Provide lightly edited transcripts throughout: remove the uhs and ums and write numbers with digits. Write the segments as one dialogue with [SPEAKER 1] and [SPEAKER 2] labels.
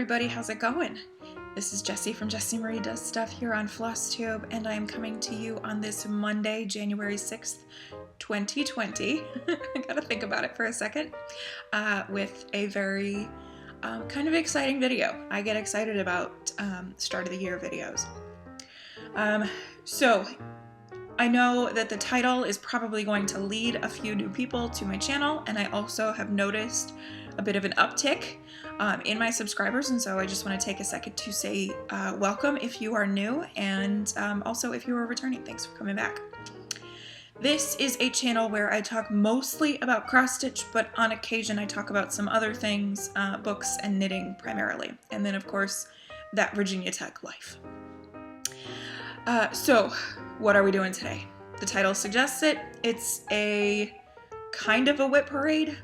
[SPEAKER 1] everybody, how's it going? This is Jessie from Jessie Marie Does Stuff here on FlossTube, and I am coming to you on this Monday, January 6th, 2020. I gotta think about it for a second, with a very kind of exciting video. I get excited about start of the year videos. So I know that the title is probably going to lead a few new people to my channel, and I also have noticed a bit of an uptick in my subscribers, and so I just want to take a second to say welcome if you are new, and also if you are returning, thanks for coming back. This is a channel where I talk mostly about cross-stitch, but on occasion I talk about some other things, books and knitting primarily, and then of course that Virginia Tech life. So what are we doing today? The title suggests it. It's a kind of a WIP parade.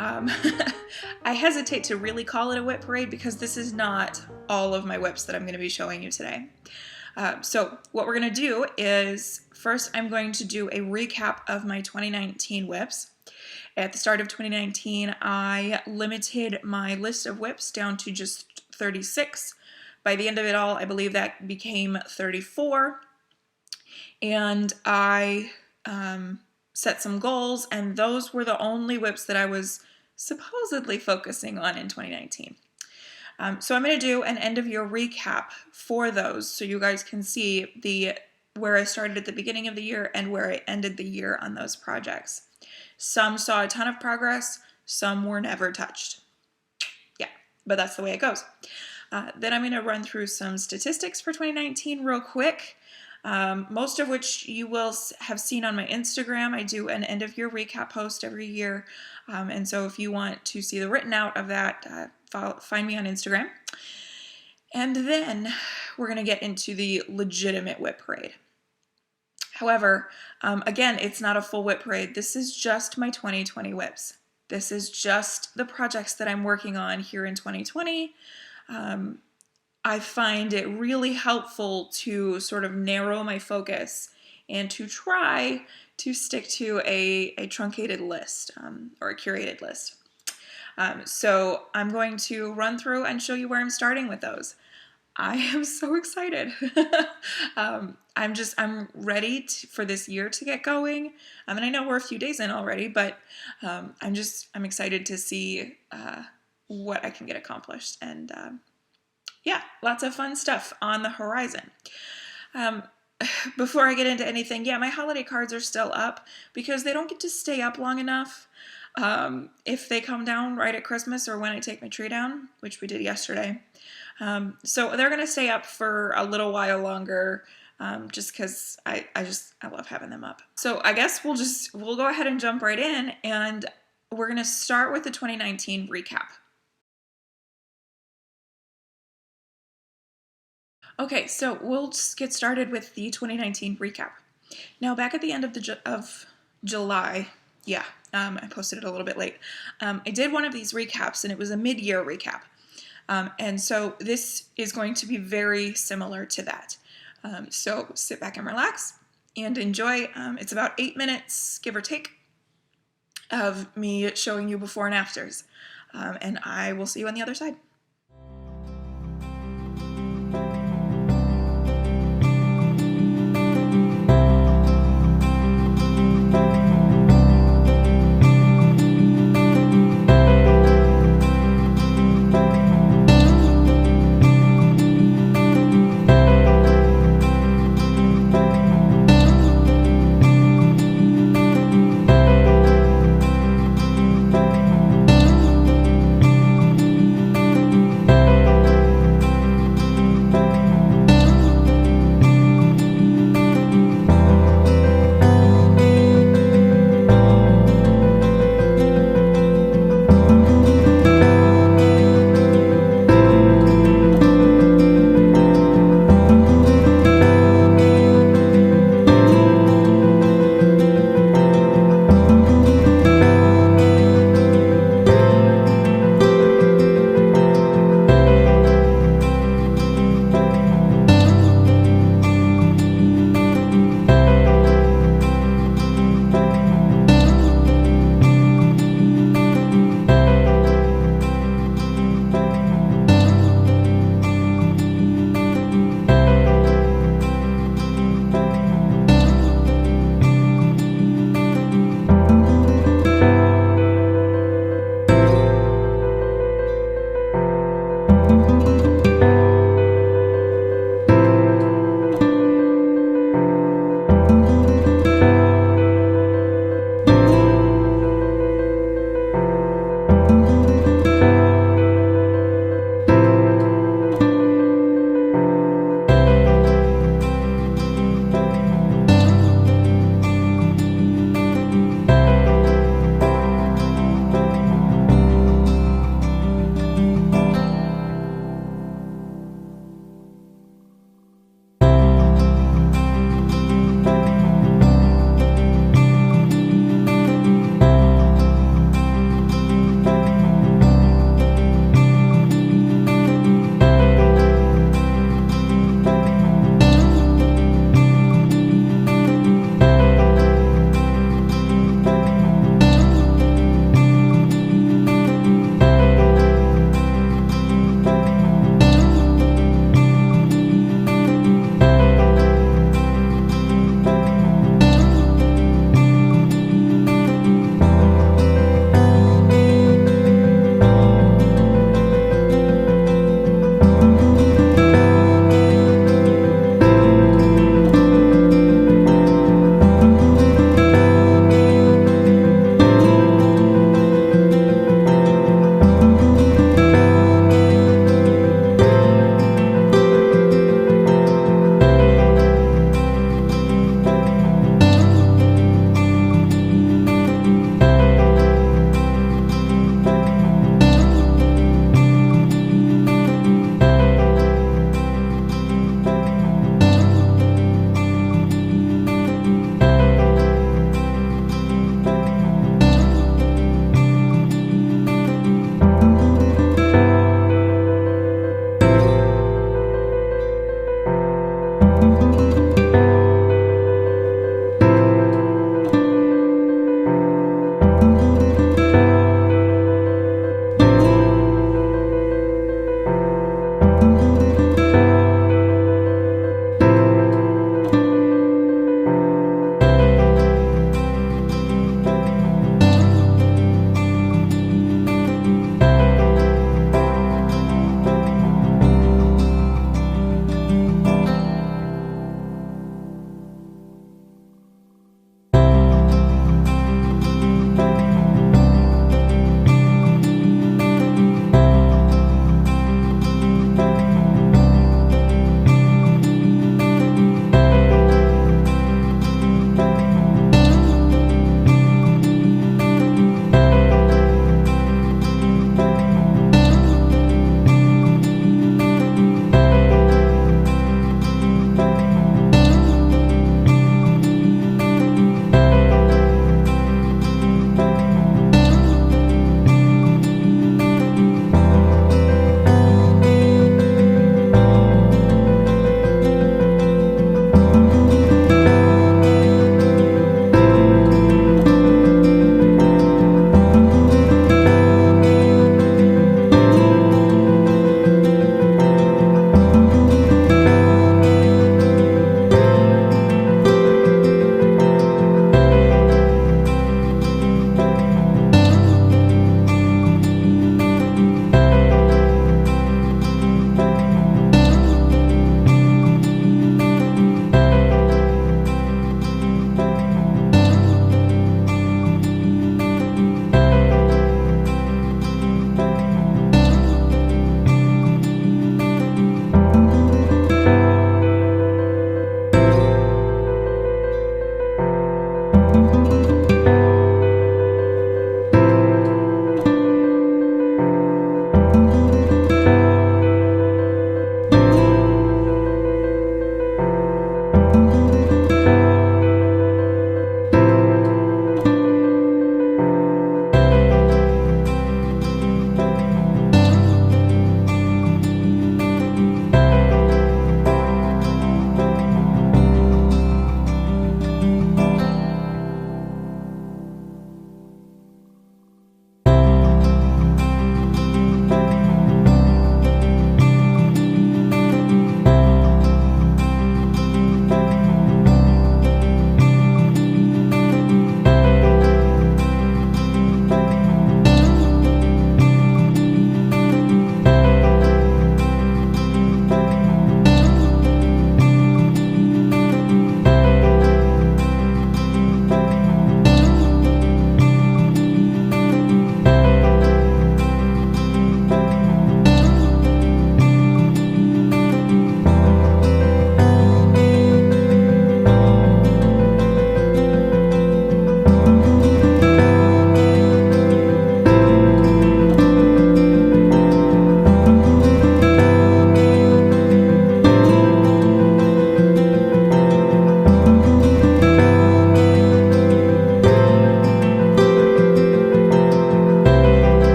[SPEAKER 1] I hesitate to really call it a WIP parade because this is not all of my WIPs that I'm going to be showing you today. So what we're going to do is, first I'm going to do a recap of my 2019 WIPs. At the start of 2019, I limited my list of WIPs down to just 36. By the end of it all, I believe that became 34. And I set some goals, and those were the only WIPs that I was supposedly focusing on in 2019. So I'm going to do an end of year recap for those so you guys can see where I started at the beginning of the year and where I ended the year on those projects. Some saw a ton of progress, some were never touched. Yeah, but that's the way it goes. Then I'm going to run through some statistics for 2019 real quick. Most of which you will have seen on my Instagram. I do an end of year recap post every year, and so if you want to see the written out of that, find me on Instagram. And then we're going to get into the legitimate WIP parade. However, again, it's not a full WIP parade. This is just my 2020 WIPs. This is just the projects that I'm working on here in 2020. I find it really helpful to sort of narrow my focus and to try to stick to a truncated list or a curated list. So I'm going to run through and show you where I'm starting with those. I am so excited. I'm ready for this year to get going. And I know we're a few days in already, but I'm excited to see what I can get accomplished, and yeah, lots of fun stuff on the horizon. Before I get into anything, yeah, my holiday cards are still up because they don't get to stay up long enough if they come down right at Christmas or when I take my tree down, which we did yesterday. So they're going to stay up for a little while longer, just because I love having them up. So I guess we'll go ahead and jump right in, and we're going to start with the 2019 recap. Okay, so we'll just get started with the 2019 recap. Now, back at the end of July, yeah, I posted it a little bit late. I did one of these recaps, and it was a mid-year recap. And so this is going to be very similar to that. So sit back and relax and enjoy. It's about 8 minutes, give or take, of me showing you before and afters. And I will see you on the other side.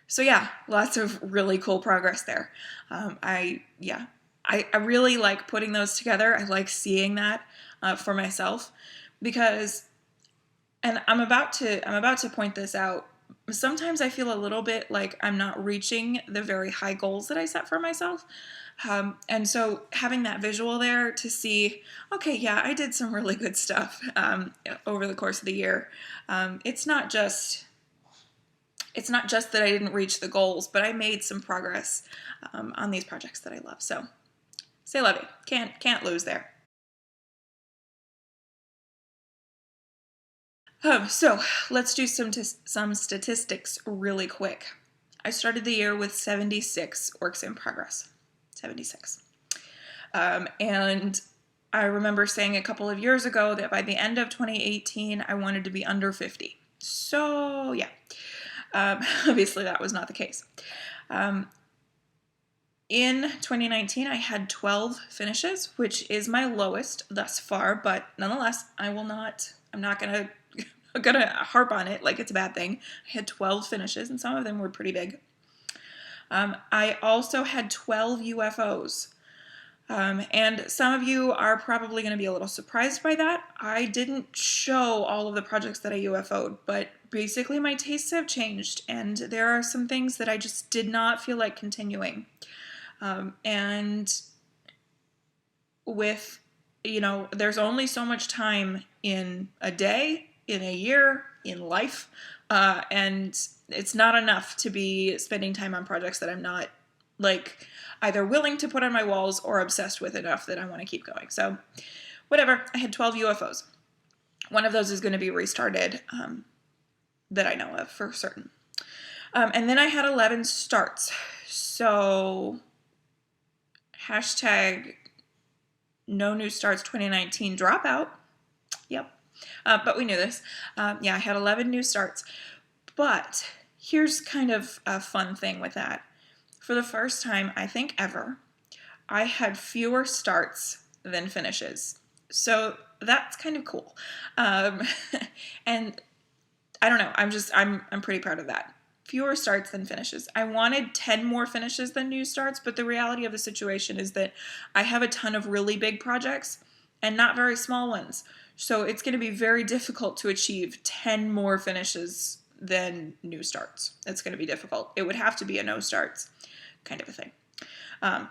[SPEAKER 1] So yeah, lots of really cool progress there. I really like putting those together. I like seeing that for myself because, and I'm about to point this out. Sometimes I feel a little bit like I'm not reaching the very high goals that I set for myself. And so having that visual there to see, okay, yeah, I did some really good stuff over the course of the year. It's not just that I didn't reach the goals, but I made some progress on these projects that I love. So, say levy, can't lose there. So let's do some statistics really quick. I started the year with 76 works in progress. 76. And I remember saying a couple of years ago that by the end of 2018, I wanted to be under 50. So yeah, obviously that was not the case. In 2019, I had 12 finishes, which is my lowest thus far, but nonetheless, I'm not gonna harp on it like it's a bad thing. I had 12 finishes, and some of them were pretty big. I also had 12 UFOs. And some of you are probably going to be a little surprised by that. I didn't show all of the projects that I UFO'd, but basically my tastes have changed, and there are some things that I just did not feel like continuing. And with, there's only so much time in a day, in a year, in life, and it's not enough to be spending time on projects that I'm not like either willing to put on my walls or obsessed with enough that I want to keep going. So whatever, I had 12 UFOs. One of those is going to be restarted that I know of for certain. And then I had 11 starts. So hashtag no new starts 2019 dropout. Yep. But we knew this. Yeah, I had 11 new starts. But here's kind of a fun thing with that. For the first time, I think ever, I had fewer starts than finishes. So that's kind of cool. And I don't know, I'm pretty proud of that. Fewer starts than finishes. I wanted 10 more finishes than new starts, but the reality of the situation is that I have a ton of really big projects and not very small ones. So it's going to be very difficult to achieve 10 more finishes than new starts. It's going to be difficult. It would have to be a no starts kind of a thing.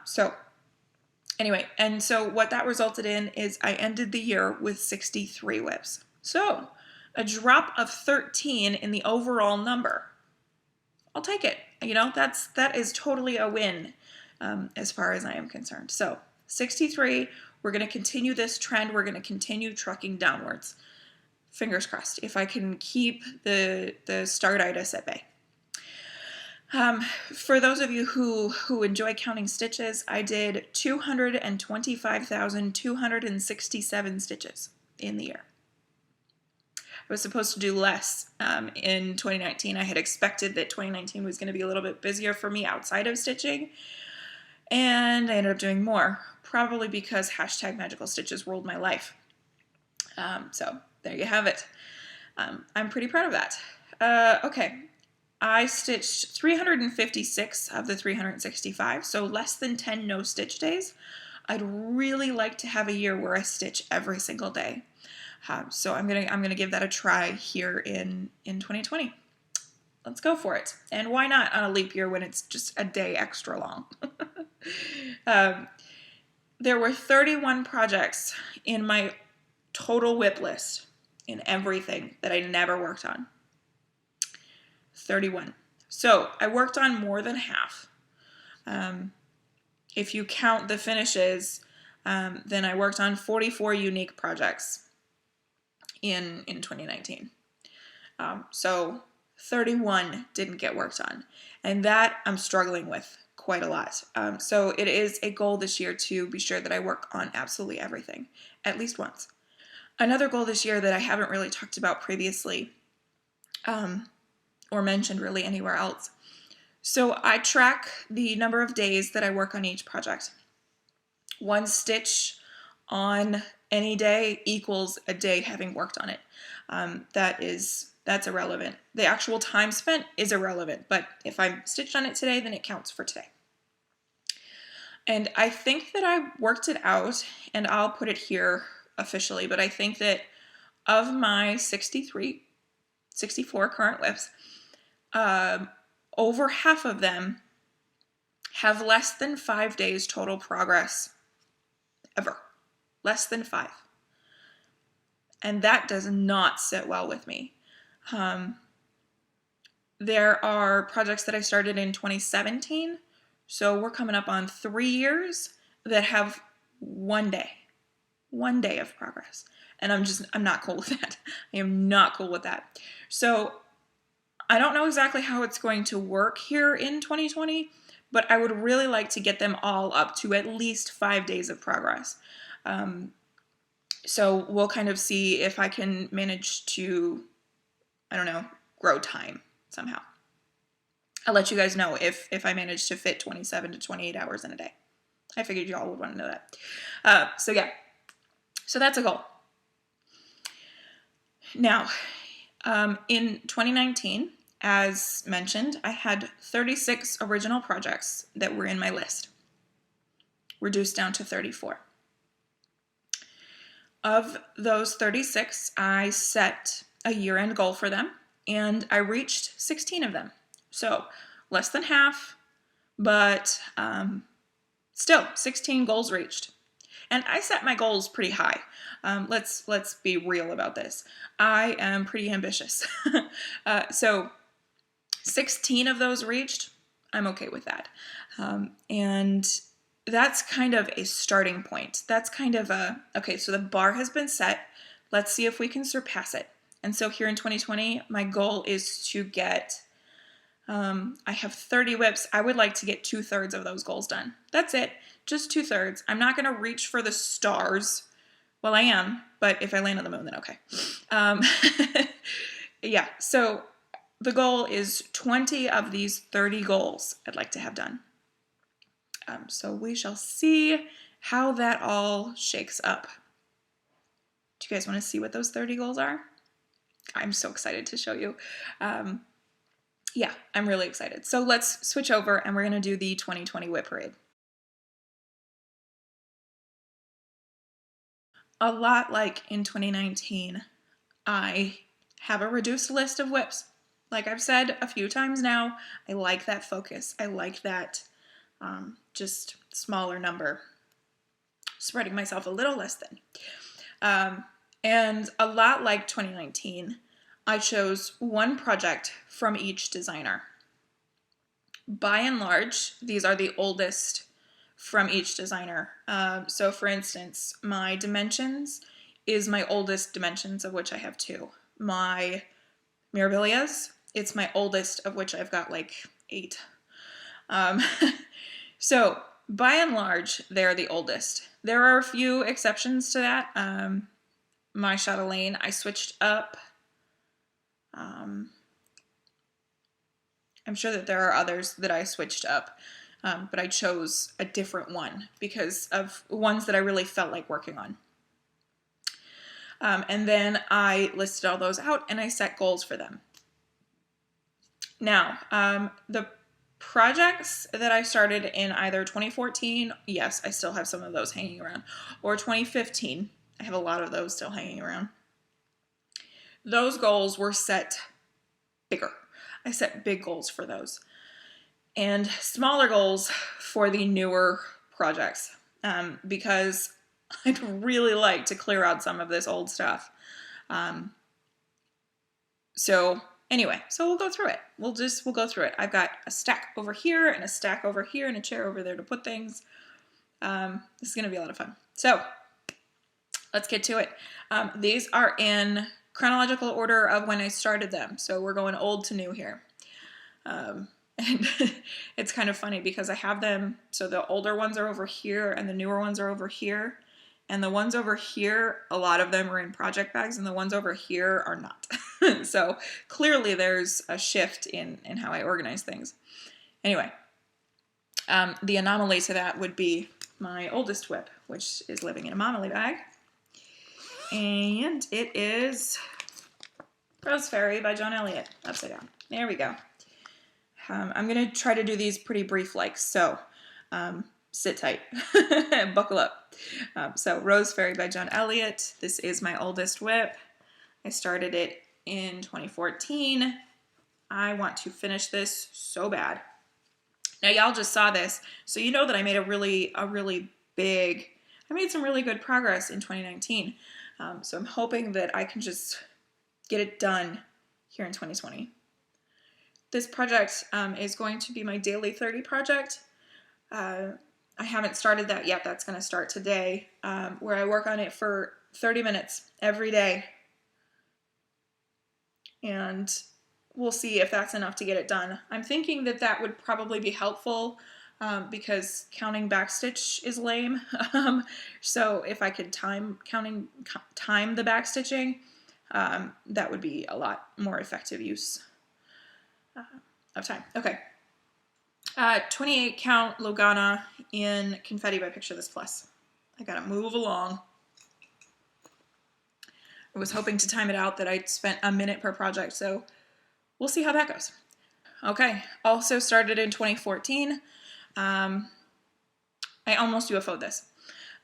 [SPEAKER 1] So anyway, and so what that resulted in is I ended the year with 63 WIPs. So a drop of 13 in the overall number. I'll take it. That is totally a win as far as I am concerned. So 63, we're going to continue this trend. We're going to continue trucking downwards. Fingers crossed, if I can keep the startitis at bay. For those of you who enjoy counting stitches, I did 225,267 stitches in the year. I was supposed to do less in 2019. I had expected that 2019 was going to be a little bit busier for me outside of stitching, and I ended up doing more, probably because hashtag magical stitches ruled my life. So there you have it. I'm pretty proud of that. Okay. I stitched 356 of the 365, so less than 10 no-stitch days. I'd really like to have a year where I stitch every single day. So I'm gonna give that a try here in 2020. Let's go for it. And why not on a leap year when it's just a day extra long? There were 31 projects in my total WIP list in everything that I never worked on. 31. So I worked on more than half. If you count the finishes, then I worked on 44 unique projects in 2019. So 31 didn't get worked on, and that I'm struggling with quite a lot. So it is a goal this year to be sure that I work on absolutely everything, at least once. Another goal this year that I haven't really talked about previously, or mentioned really anywhere else. So I track the number of days that I work on each project. One stitch on any day equals a day having worked on it. That is that's irrelevant. The actual time spent is irrelevant, but if I stitched on it today, then it counts for today. And I think that I worked it out, and I'll put it here officially, but I think that of my 64 current WIPs, over half of them have less than 5 days total progress ever. Less than 5. And that does not sit well with me. There are projects that I started in 2017, so we're coming up on 3 years that have 1 day of progress. And I'm not cool with that. I am not cool with that. So I don't know exactly how it's going to work here in 2020, but I would really like to get them all up to at least 5 days of progress. So we'll kind of see if I can manage to, I don't know, grow time somehow. I'll let you guys know if I manage to fit 27 to 28 hours in a day. I figured y'all would want to know that. So yeah, so that's a goal. Now, in 2019, as mentioned, I had 36 original projects that were in my list, reduced down to 34. Of those 36, I set a year-end goal for them, and I reached 16 of them. So less than half, but still 16 goals reached. And I set my goals pretty high. Let's be real about this. I am pretty ambitious. So 16 of those reached, I'm okay with that. And that's kind of a starting point. That's kind of okay, so the bar has been set. Let's see if we can surpass it. And so here in 2020, my goal is to get, I have 30 WIPs. I would like to get 2/3 of those goals done. That's it, just 2/3. I'm not gonna reach for the stars. Well, I am, but if I land on the moon, then okay. Yeah, so the goal is 20 of these 30 goals I'd like to have done. So we shall see how that all shakes up. Do you guys want to see what those 30 goals are? I'm so excited to show you. Yeah, I'm really excited. So let's switch over and we're going to do the 2020 WIP Parade. A lot like in 2019, I have a reduced list of WIPs. Like I've said a few times now, I like that focus. I like that just smaller number, spreading myself a little less thin. And a lot like 2019, I chose one project from each designer. By and large, these are the oldest from each designer. So for instance, my dimensions is my oldest dimensions, of which I have 2. My Mirabilias, it's my oldest, of which I've got like 8. So by and large, they're the oldest. There are a few exceptions to that. My Chatelaine, I switched up. I'm sure that there are others that I switched up, but I chose a different one because of ones that I really felt like working on. And then I listed all those out and I set goals for them. Now, the projects that I started in either 2014, yes, I still have some of those hanging around, or 2015, I have a lot of those still hanging around. Those goals were set bigger. I set big goals for those. And smaller goals for the newer projects, because I'd really like to clear out some of this old stuff. So anyway, so we'll go through it. We'll go through it. I've got a stack over here and a stack over here and a chair over there to put things. This is going to be a lot of fun. So let's get to it. These are in chronological order of when I started them. So we're going old to new here. And it's kind of funny because I have them, so the older ones are over here and the newer ones are over here. And the ones over here, a lot of them are in project bags, and the ones over here are not. So clearly there's a shift in how I organize things. Anyway, the anomaly to that would be my oldest WIP, which is living in a Momily bag. And it is Rose Fairy by John Elliott, upside down. There we go. I'm going to try to do these pretty brief like, so sit tight, buckle up. So Rose Fairy by John Elliott. This is my oldest WIP. I started it in 2014. I want to finish this so bad. Now y'all just saw this, so you know that I made I made some really good progress in 2019. So I'm hoping that I can just get it done here in 2020. This project is going to be my daily 30 project. I haven't started that yet. That's going to start today, where I work on it for 30 minutes every day. And we'll see if that's enough to get it done. I'm thinking that that would probably be helpful because counting backstitch is lame. So if I could time the backstitching, that would be a lot more effective use of time. Okay. 28 count Logana in Confetti by Picture This Plus. I gotta move along. I was hoping to time it out that I spent a minute per project, so we'll see how that goes. Okay, also started in 2014. I almost UFO'd this,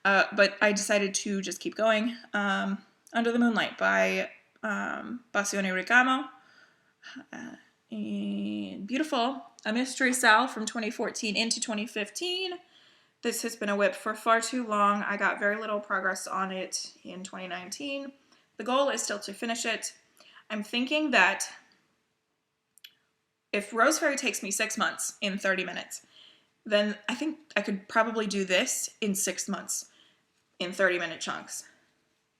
[SPEAKER 1] but I decided to just keep going. Under the Moonlight by Passione Ricamo. Beautiful. A Mystery Cell from 2014 into 2015. This has been a WIP for far too long. I got very little progress on it in 2019. The goal is still to finish it. I'm thinking that if Rose Fairy takes me 6 months in 30 minutes, then I think I could probably do this in 6 months in 30-minute chunks.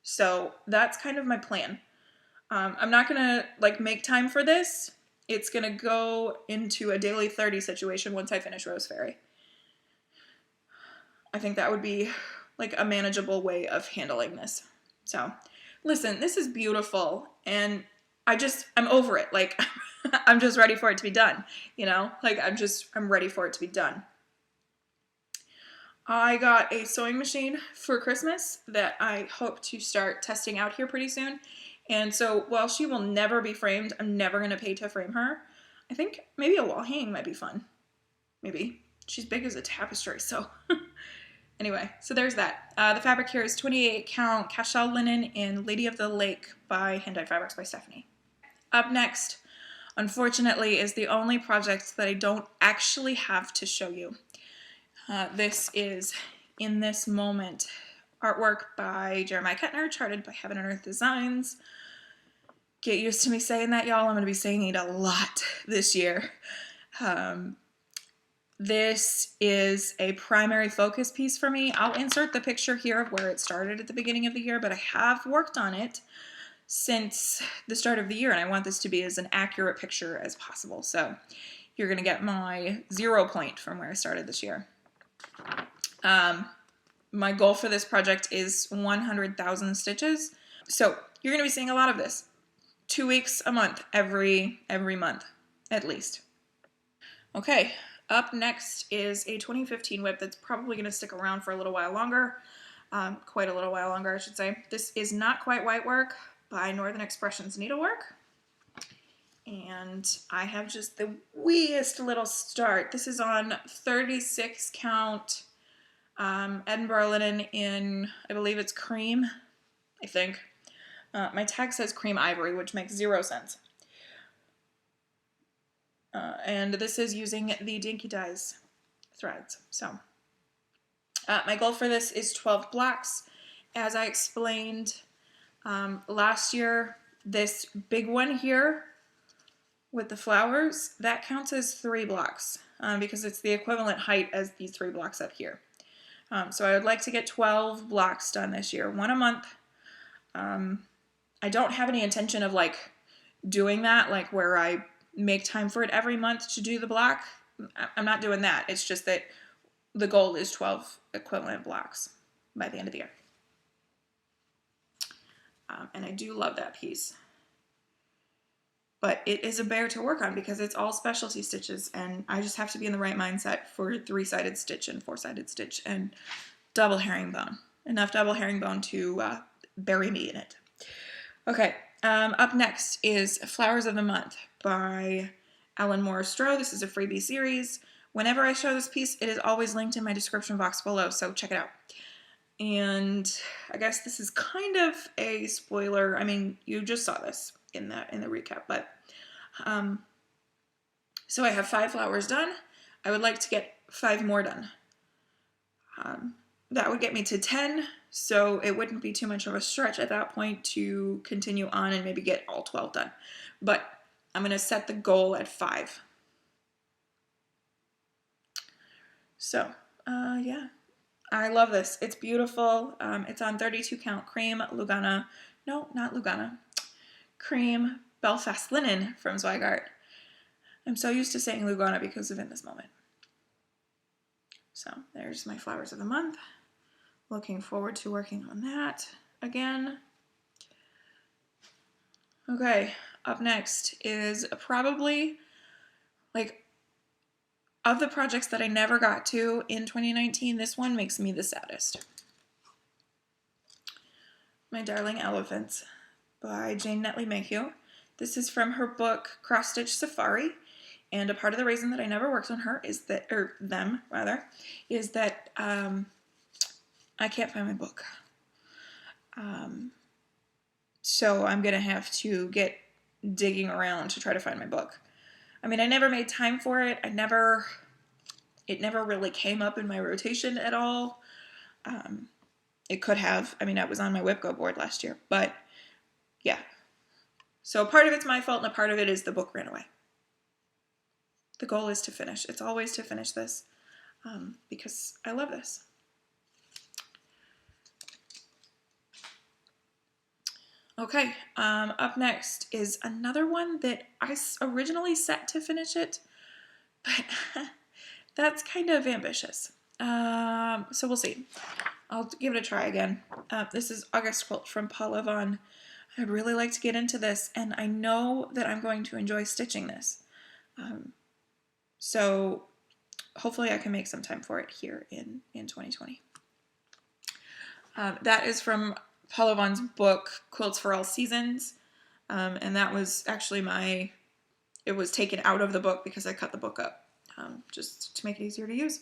[SPEAKER 1] So that's kind of my plan. I'm not gonna make time for this. It's gonna go into a daily 30 situation once I finish Rose Fairy. I think that would be a manageable way of handling this. So listen, this is beautiful, and I'm over it. I'm just ready for it to be done, you know? I'm ready for it to be done. I got a sewing machine for Christmas that I hope to start testing out here pretty soon. And so while she will never be framed, I'm never going to pay to frame her. I think maybe a wall hanging might be fun. Maybe. She's big as a tapestry, so... Anyway, so there's that. The fabric here is 28 count cashel linen in Lady of the Lake by Hand-Dyed Fabrics by Stephanie. Up next, unfortunately, is the only project that I don't actually have to show you. This is In This Moment artwork by Jeremiah Kettner, charted by Heaven and Earth Designs. Get used to me saying that, y'all. I'm going to be saying it a lot this year. This is a primary focus piece for me. I'll insert the picture here of where it started at the beginning of the year, but I have worked on it since the start of the year, and I want this to be as an accurate picture as possible. So you're going to get my 0 point from where I started this year. My goal for this project is 100,000 stitches. So you're going to be seeing a lot of this. 2 weeks a month, every month, at least. Okay, up next is a 2015 WIP that's probably going to stick around for a little while longer. Quite a little while longer, I should say. This is Not Quite White Work by Northern Expressions Needlework. And I have just the weeest little start. This is on 36 count Edinburgh linen in, I believe it's cream, I think. My tag says cream ivory, which makes 0 sense. And this is using the Dinky Dyes threads. So my goal for this is 12 blocks. As I explained last year, this big one here with the flowers, that counts as 3 blocks because it's the equivalent height as these 3 blocks up here. So I would like to get 12 blocks done this year, 1 a month. I don't have any intention of doing that, where I make time for it every month to do the block. I'm not doing that. It's just that the goal is 12 equivalent blocks by the end of the year. And I do love that piece. But it is a bear to work on because it's all specialty stitches, and I just have to be in the right mindset for 3-sided stitch and 4-sided stitch and double herringbone. Enough double herringbone to bury me in it. Okay, Up next is Flowers of the Month by Alan Morris Stroh. This is a freebie series. Whenever I show this piece, it is always linked in my description box below, so check it out. And I guess this is kind of a spoiler. I mean, you just saw this in the recap, but so I have 5 flowers done. I would like to get 5 more done. That would get me to 10, so it wouldn't be too much of a stretch at that point to continue on and maybe get all 12 done. But I'm going to set the goal at 5. So, yeah, I love this. It's beautiful. It's on 32 count cream Lugana, no, not Lugana, cream Belfast linen from Zweigart. I'm so used to saying Lugana because of In This Moment. So there's my Flowers of the Month. Looking forward to working on that again. Okay, up next is probably, like, of the projects that I never got to in 2019, this one makes me the saddest. My Darling Elephants by Jane Netley Mayhew. This is from her book Cross Stitch Safari. And a part of the reason that I never worked on her is that, or them rather, is that I can't find my book. So I'm going to have to get digging around to try to find my book. I mean, I never made time for it. It never really came up in my rotation at all. It could have. I mean, I was on my WIP Go board last year, but yeah. So part of it's my fault and a part of it is the book ran away. The goal is to finish. It's always to finish this because I love this. Okay, up next is another one that I originally set to finish it, but that's kind of ambitious. So we'll see. I'll give it a try again. This is August Quilt from Paula Vaughn. I'd really like to get into this, and I know that I'm going to enjoy stitching this. So hopefully I can make some time for it here in 2020. That is from Paula Vaughn's book, Quilts for All Seasons. And that was actually it was taken out of the book because I cut the book up just to make it easier to use.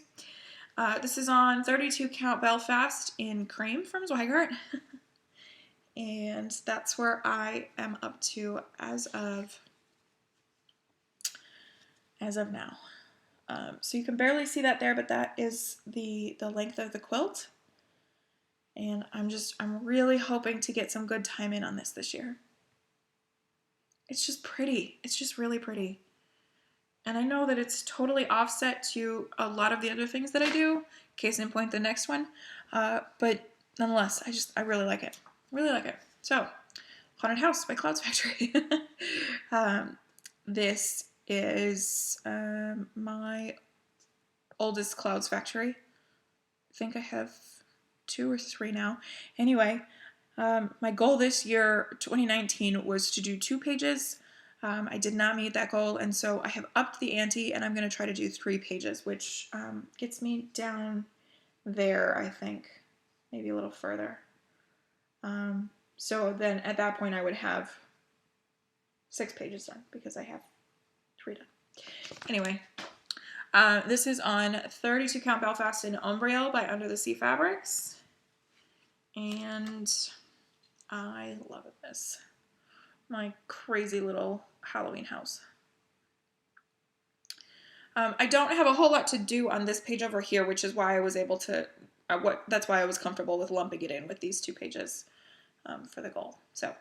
[SPEAKER 1] This is on 32 count Belfast in cream from Zweigart. And that's where I am up to as of now. So you can barely see that there, but that is the length of the quilt. And I'm really hoping to get some good time in on this year. It's just pretty. It's just really pretty. And I know that it's totally offset to a lot of the other things that I do. Case in point, the next one. But nonetheless, I really like it. Really like it. So, Haunted House by Clouds Factory. This is my oldest Clouds Factory. I think I have 2 or 3 now. Anyway, my goal this year, 2019, was to do 2 pages. I did not meet that goal, and so I have upped the ante, and I'm going to try to do 3 pages, which gets me down there, I think, maybe a little further. So then at that point I would have 6 pages done because I have 3 done. Anyway, this is on 32 count Belfast in Umbriel by Under the Sea Fabrics. And I love this. My crazy little Halloween house. I don't have a whole lot to do on this page over here, which is why I was able to, that's why I was comfortable with lumping it in with these 2 pages for the goal. So,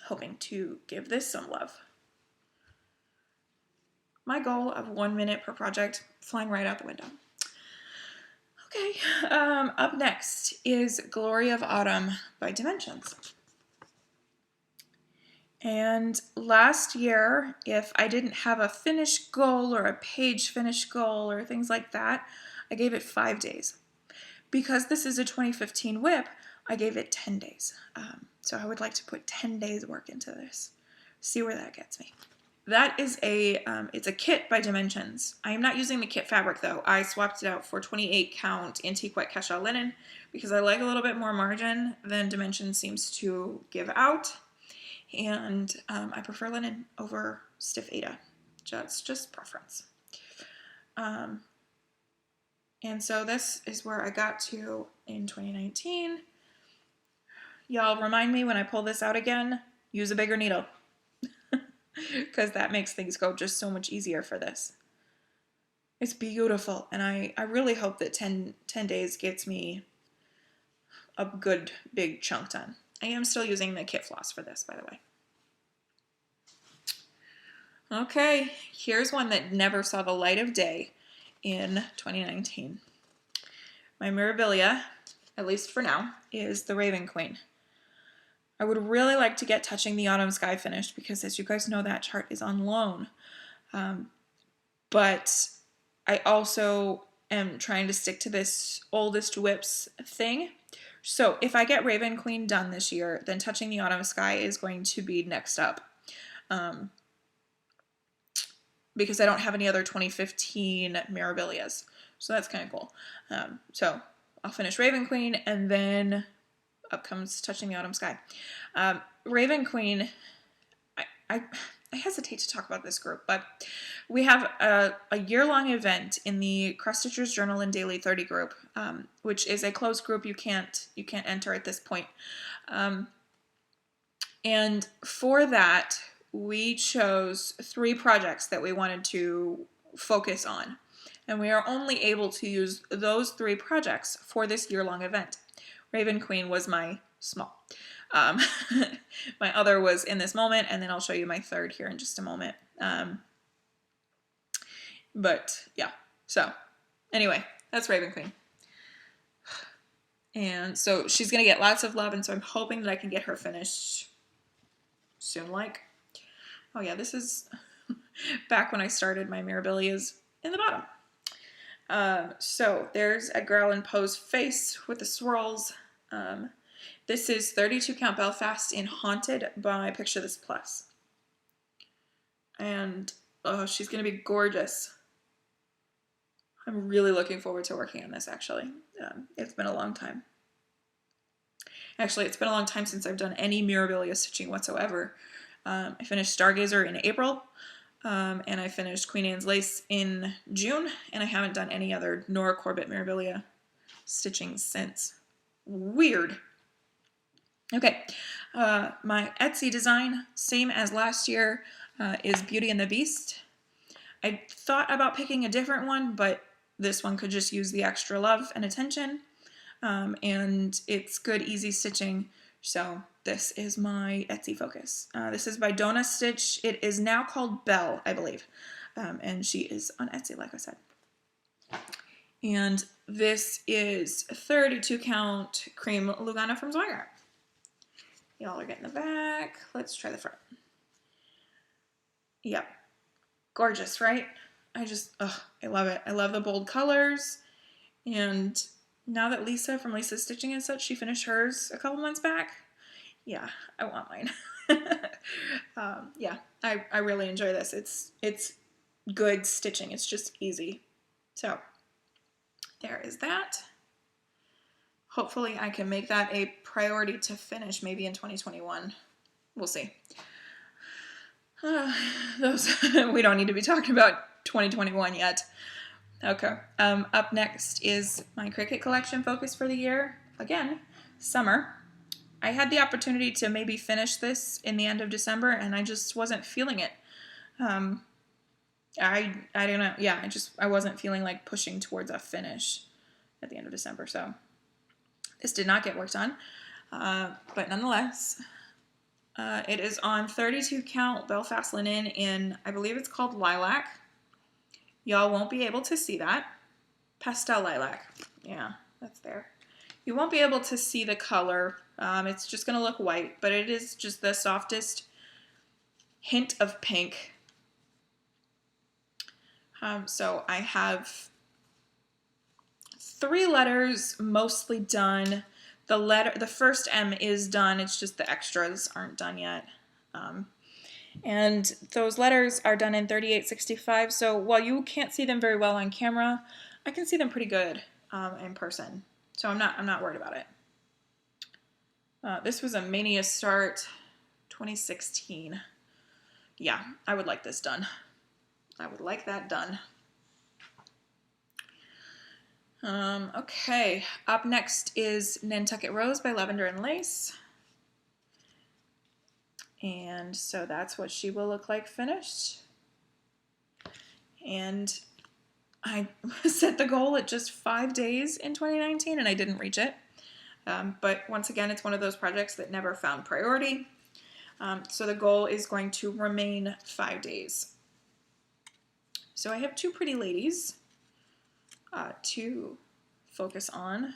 [SPEAKER 1] hoping to give this some love. My goal of 1 minute per project, flying right out the window. Okay, up next is Glory of Autumn by Dimensions. And last year, if I didn't have a finish goal or a page finish goal or things like that, I gave it 5 days. Because this is a 2015 WIP, I gave it 10 days. So I would like to put 10 days work into this. See where that gets me. That is it's a kit by Dimensions. I am not using the kit fabric though. I swapped it out for 28 count antique wet cashel linen because I like a little bit more margin than Dimensions seems to give out. and I prefer linen over stiff Aida. That's just preference. And so this is where I got to in 2019. Y'all remind me when I pull this out again, use a bigger needle, because that makes things go just so much easier for this. It's beautiful, and I really hope that 10 days gets me a good big chunk done. I am still using the kit floss for this, by the way. Okay, here's one that never saw the light of day in 2019. My Mirabilia, at least for now, is the Raven Queen. I would really like to get Touching the Autumn Sky finished because, as you guys know, that chart is on loan. But I also am trying to stick to this oldest WIPs thing. So if I get Raven Queen done this year, then Touching the Autumn Sky is going to be next up. Because I don't have any other 2015 Mirabilias. So that's kind of cool. So I'll finish Raven Queen, and then up comes Touching the Autumn Sky. Raven Queen, I hesitate to talk about this group, but we have a year-long event in the Cross Stitchers Journal and Daily 30 group, which is a closed group. You can't enter at this point. And for that, we chose 3 projects that we wanted to focus on. And we are only able to use those 3 projects for this year-long event. Raven Queen was my small. My other was In This Moment, and then I'll show you my third here in just a moment. But yeah, so anyway, that's Raven Queen. And so she's going to get lots of love, and so I'm hoping that I can get her finished soon. Oh yeah, this is back when I started my Mirabilias in the bottom. So there's Edgar Allan Poe's face with the swirls. This is 32 count Belfast in Haunted by Picture This Plus. And oh, she's going to be gorgeous. I'm really looking forward to working on this, actually. It's been a long time. Actually, it's been a long time since I've done any Mirabilia stitching whatsoever. I finished Stargazer in April, and I finished Queen Anne's Lace in June, and I haven't done any other Nora Corbett Mirabilia stitching since. Weird. Okay, my Etsy design, same as last year, is Beauty and the Beast. I thought about picking a different one, but this one could just use the extra love and attention, and it's good, easy stitching, so this is my Etsy focus. This is by Donna Stitch. It is now called Belle, I believe, and she is on Etsy, like I said. And this is 32 count Cream Lugana from Zweigart. Y'all are getting the back. Let's try the front. Yep. Gorgeous, right? I love it. I love the bold colors. And now that Lisa from Lisa's Stitching and such, she finished hers a couple months back. Yeah, I want mine. Yeah, I really enjoy this. It's good stitching. It's just easy. So there is that. Hopefully I can make that a priority to finish maybe in 2021. We'll see. We don't need to be talking about 2021 yet. Okay. Up next is my Cricut collection focus for the year. Again, summer. I had the opportunity to maybe finish this in the end of December, and I just wasn't feeling it. I don't know. Yeah, I wasn't feeling like pushing towards a finish at the end of December, so this did not get worked on. But nonetheless, it is on 32 count Belfast linen in, I believe it's called Lilac. Y'all won't be able to see that. Pastel Lilac. Yeah, that's there. You won't be able to see the color. It's just going to look white, but it is just the softest hint of pink. So I have 3 letters mostly done. The first M is done. It's just the extras aren't done yet. And those letters are done in 3865. So while you can't see them very well on camera, I can see them pretty good in person. So I'm not worried about it. This was a Mania Start 2016. Yeah, I would like this done. I would like that done. Okay, up next is Nantucket Rose by Lavender and Lace. And so that's what she will look like finished. And I set the goal at just 5 days in 2019 and I didn't reach it. But once again, it's one of those projects that never found priority. So the goal is going to remain 5 days. So I have two pretty ladies to focus on.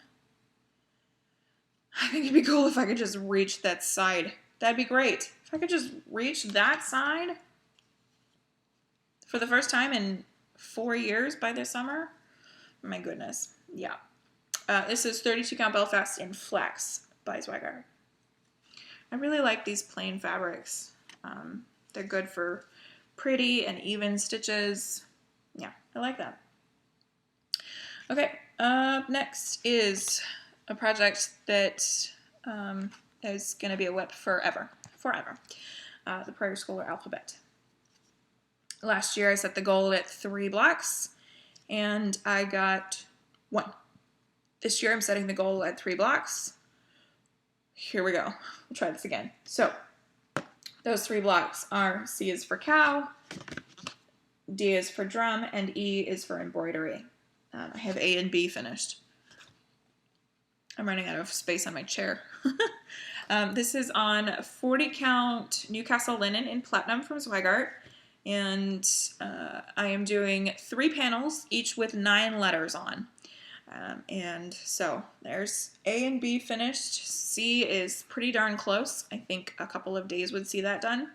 [SPEAKER 1] I think it'd be cool if I could just reach that side. That'd be great. If I could just reach that side for the first time in 4 years by this summer. My goodness. Yeah. This is 32 count Belfast in Flex by Zweigart. I really like these plain fabrics. They're good for pretty and even stitches. Yeah, I like that. Okay, next is a project that is going to be a WIP forever. The Prairie Schooler Alphabet. Last year I set the goal at 3 blocks and I got 1. This year I'm setting the goal at 3 blocks. Here we go. We'll try this again. So those 3 blocks are C is for cow, D is for drum, and E is for embroidery. I have A and B finished. I'm running out of space on my chair. This is on 40 count Newcastle linen in platinum from Zweigart. And I am doing 3 panels, each with 9 letters on. And so there's A and B finished. C is pretty darn close. I think a couple of days would see that done.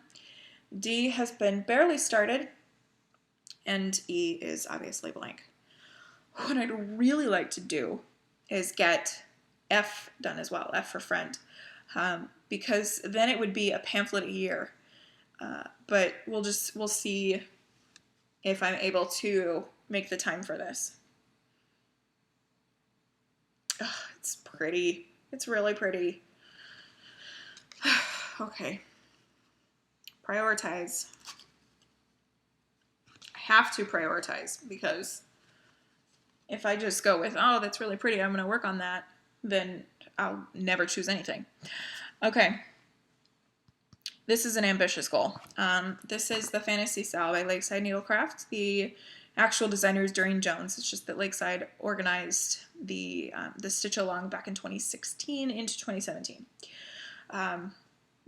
[SPEAKER 1] D has been barely started. And E is obviously blank. What I'd really like to do is get F done as well, F for friend, because then it would be a pamphlet a year. But we'll see if I'm able to make the time for this. Oh, it's pretty. It's really pretty. Okay. Prioritize. I have to prioritize because if I just go with, oh, that's really pretty, I'm going to work on that, then I'll never choose anything. Okay. This is an ambitious goal. This is the Fantasy Sal by Lakeside Needlecraft. The actual designer is Doreen Jones. It's just that Lakeside organized the stitch along back in 2016 into 2017.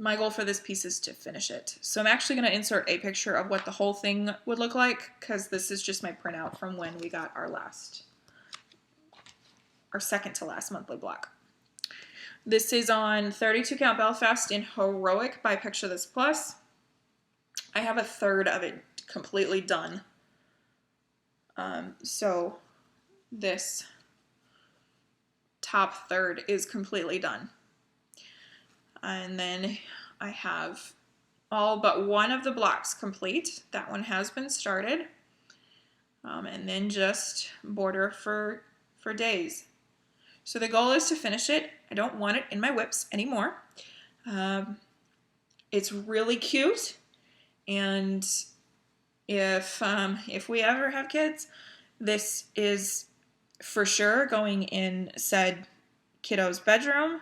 [SPEAKER 1] My goal for this piece is to finish it. So I'm actually going to insert a picture of what the whole thing would look like because this is just my printout from when we got our second to last monthly block. This is on 32 count Belfast in Heroic by Picture This Plus. I have a third of it completely done. So this top third is completely done. And then I have all but one of the blocks complete. That one has been started. And then just border for days. So the goal is to finish it. I don't want it in my WIPs anymore. It's really cute. And if we ever have kids, this is for sure going in said kiddo's bedroom.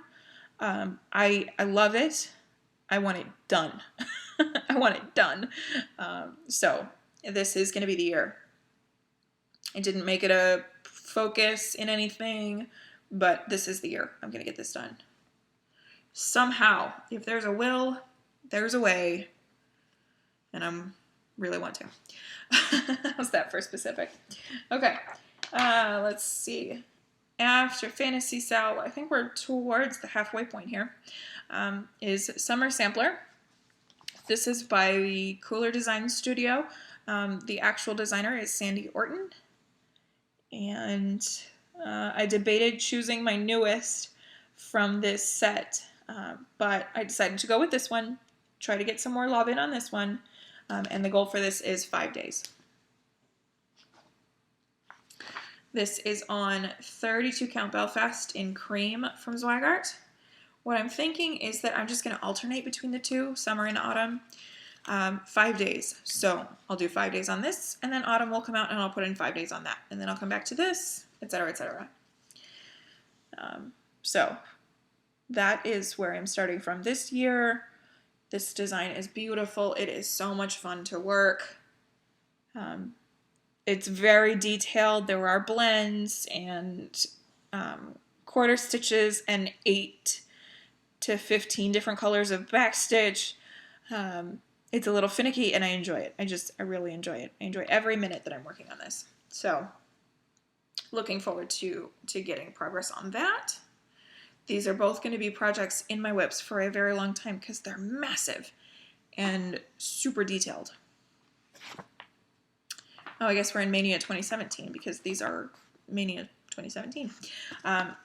[SPEAKER 1] I love it. I want it done. I want it done. So this is going to be the year. I didn't make it a focus in anything, but this is the year. I'm going to get this done. Somehow, if there's a will, there's a way, and I really want to. How's that for specific? Okay, let's see. After Fantasy Sal, I think we're towards the halfway point here, is Summer Sampler. This is by the Cooler Design Studio. The actual designer is Sandy Orton. And I debated choosing my newest from this set, but I decided to go with this one, try to get some more love in on this one, and the goal for this is 5 days. This is on 32 count Belfast in Cream from Zweigart. what I'm thinking is that I'm just going to alternate between the two, summer and autumn, 5 days. So I'll do 5 days on this, and then autumn will come out and I'll put in 5 days on that. And then I'll come back to this, etc., etc. So that is where I'm starting from this year. This design is beautiful. It is so much fun to work. It's very detailed. There are blends and quarter stitches and 8 to 15 different colors of backstitch. It's a little finicky and I enjoy it. I really enjoy it. I enjoy every minute that I'm working on this. So looking forward to getting progress on that. These are both going to be projects in my WIPs for a very long time because they're massive and super detailed. Oh, I guess we're in Mania 2017 because these are Mania 2017.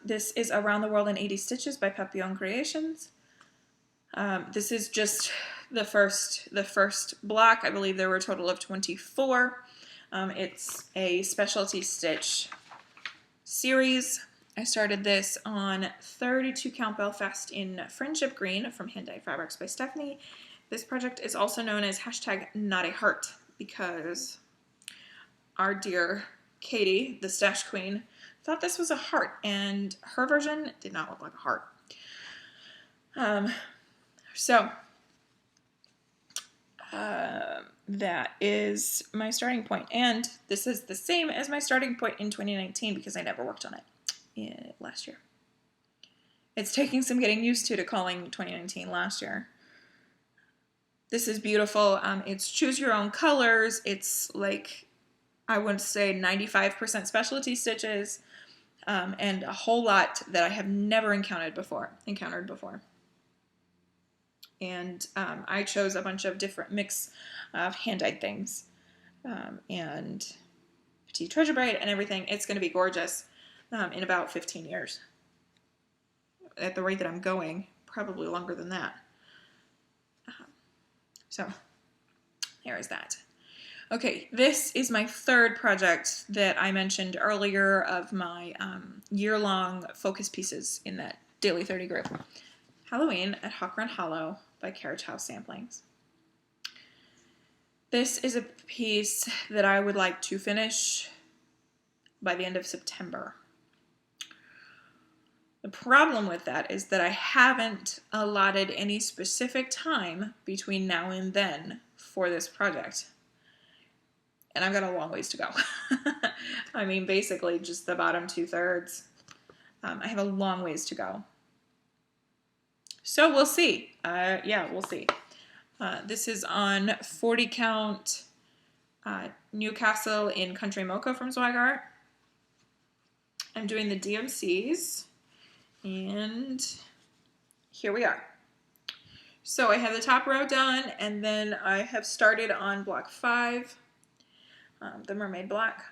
[SPEAKER 1] This is Around the World in 80 Stitches by Papillon Creations. This is just the first block. I believe there were a total of 24. It's a specialty stitch series. I started this on 32 count Belfast in Friendship Green from Hand Dyed Fabrics by Stephanie. This project is also known as #NotAHeart because our dear Katie, the stash queen, thought this was a heart, and her version did not look like a heart. That is my starting point, and this is the same as my starting point in 2019 because I never worked on it last year. It's taking some getting used to calling 2019 last year. This is beautiful. It's choose your own colors. It's like, I would say 95% specialty stitches, and a whole lot that I have never encountered before. And I chose a bunch of different mix of hand-dyed things and petite treasure braid and everything. It's going to be gorgeous in about 15 years. At the rate that I'm going, probably longer than that. So there is that. Okay, this is my third project that I mentioned earlier of my year-long focus pieces in that Daily 30 group. Halloween at Hawk Run Hollow by Carriage House Samplings. This is a piece that I would like to finish by the end of September. The problem with that is that I haven't allotted any specific time between now and then for this project. And I've got a long ways to go. I mean, basically just the bottom 2/3. I have a long ways to go. So we'll see. Yeah, we'll see. This is on 40 count Newcastle in Country Mocha from Zweigart. I'm doing the DMCs. And here we are. So I have the top row done, and then I have started on block 5, the mermaid block.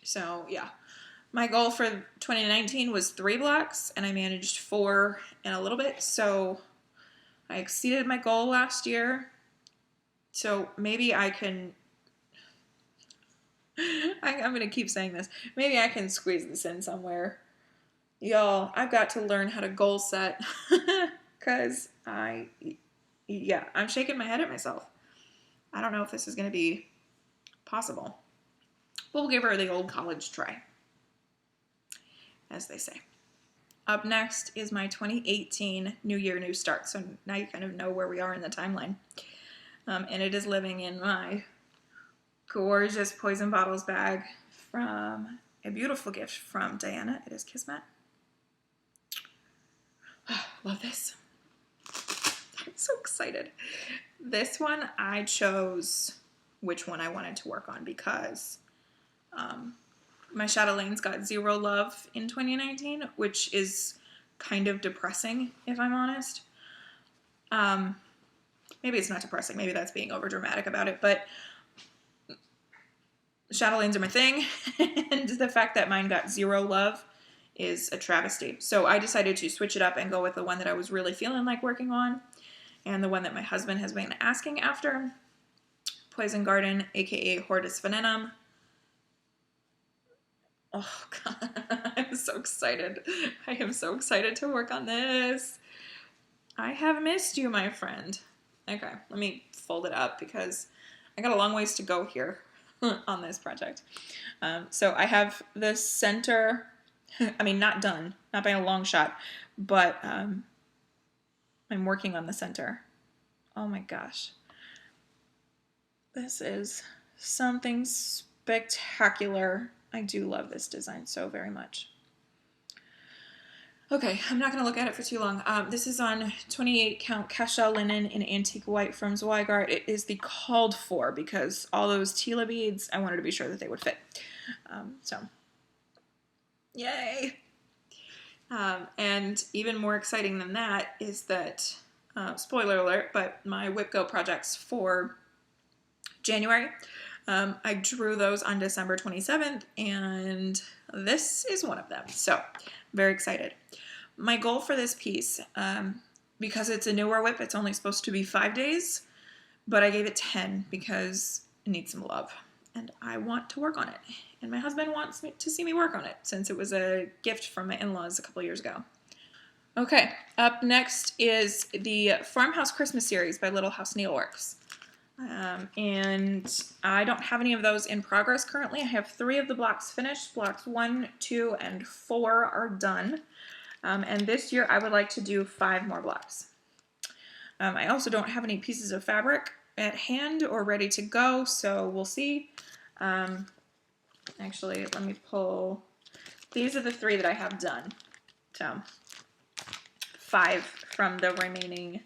[SPEAKER 1] So yeah, my goal for 2019 was 3 blocks, and I managed 4 and a little bit, so I exceeded my goal last year. So maybe I can, I'm going to keep saying this, maybe I can squeeze this in somewhere. Y'all, I've got to learn how to goal set, because I'm shaking my head at myself. I don't know if this is going to be possible. But we'll give her the old college try, as they say. Up next is my 2018 New Year, New Start. So now you kind of know where we are in the timeline. And it is living in my gorgeous Poison Bottles bag from a beautiful gift from Diana. It is Kismet. Oh, love this. I'm so excited. This one I chose which one I wanted to work on because my Chatelaines got 0 love in 2019, which is kind of depressing, if I'm honest. Maybe it's not depressing. Maybe that's being over dramatic about it, but Chatelaines are my thing, and the fact that mine got 0 love is a travesty. So I decided to switch it up and go with the one that I was really feeling like working on, and the one that my husband has been asking after, Poison Garden, aka Hortus Venenum. Oh God, I'm so excited. I am so excited to work on this. I have missed you, my friend. Okay, let me fold it up because I got a long ways to go here on this project. So I have the center, I mean, not done, not by a long shot, but I'm working on the center. Oh my gosh. This is something spectacular. I do love this design so very much. Okay, I'm not going to look at it for too long. This is on 28 count cashel linen in antique white from Zweigart. It is the called for because all those Tila beads, I wanted to be sure that they would fit. So, yay! And even more exciting than that is that, spoiler alert, but my WIP Go projects for January, I drew those on December 27th, and this is one of them. So, very excited. My goal for this piece, because it's a newer WIP, it's only supposed to be 5 days, but I gave it 10 because it needs some love, and I want to work on it. And my husband wants me to see me work on it since it was a gift from my in-laws a couple years ago. Okay, up next is the Farmhouse Christmas series by Little House Needleworks. And I don't have any of those in progress currently. I have 3 of the blocks finished. Blocks 1, 2, and 4 are done. And this year I would like to do 5 more blocks. I also don't have any pieces of fabric at hand or ready to go, so we'll see. Actually, let me pull. These are the 3 that I have done. So 5 from the remaining.